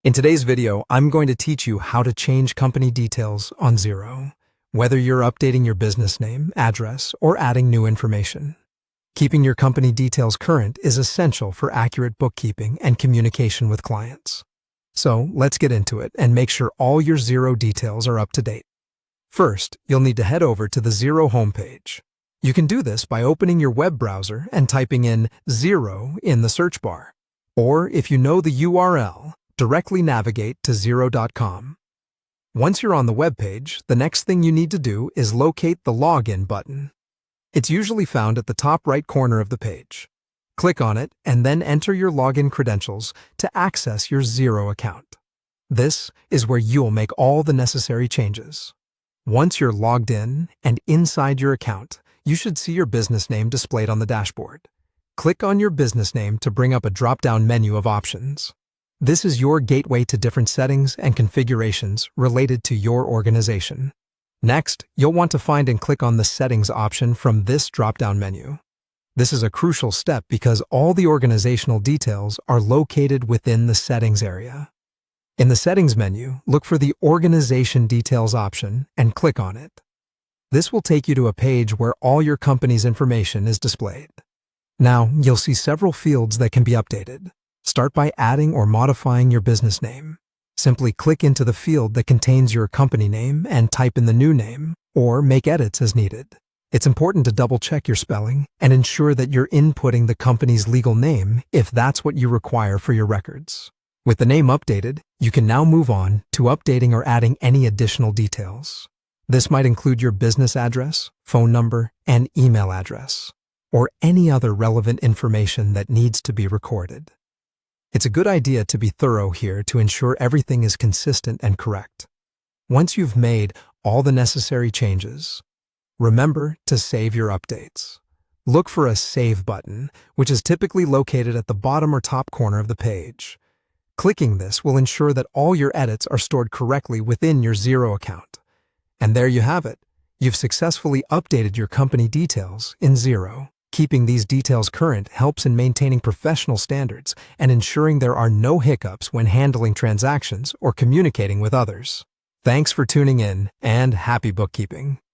In today's video, I'm going to teach you how to change company details on Xero, whether you're updating your business name, address, or adding new information. Keeping your company details current is essential for accurate bookkeeping and communication with clients. So let's get into it and make sure all your Xero details are up to date. First, you'll need to head over to the Xero homepage. You can do this by opening your web browser and typing in Xero in the search bar. Or if you know the URL, directly navigate to Xero.com. Once you're on the web page, the next thing you need to do is locate the Login button. It's usually found at the top right corner of the page. Click on it and then enter your login credentials to access your Xero account. This is where you'll make all the necessary changes. Once you're logged in and inside your account, you should see your business name displayed on the dashboard. Click on your business name to bring up a drop-down menu of options. This is your gateway to different settings and configurations related to your organization. Next, you'll want to find and click on the Settings option from this drop-down menu. This is a crucial step because all the organizational details are located within the Settings area. In the Settings menu, look for the Organization Details option and click on it. This will take you to a page where all your company's information is displayed. Now, you'll see several fields that can be updated. Start by adding or modifying your business name. Simply click into the field that contains your company name and type in the new name, or make edits as needed. It's important to double-check your spelling and ensure that you're inputting the company's legal name if that's what you require for your records. With the name updated, you can now move on to updating or adding any additional details. This might include your business address, phone number, and email address, or any other relevant information that needs to be recorded. It's a good idea to be thorough here to ensure everything is consistent and correct. Once you've made all the necessary changes, remember to save your updates. Look for a Save button, which is typically located at the bottom or top corner of the page. Clicking this will ensure that all your edits are stored correctly within your Xero account. And there you have it. You've successfully updated your company details in Xero. Keeping these details current helps in maintaining professional standards and ensuring there are no hiccups when handling transactions or communicating with others. Thanks for tuning in and happy bookkeeping.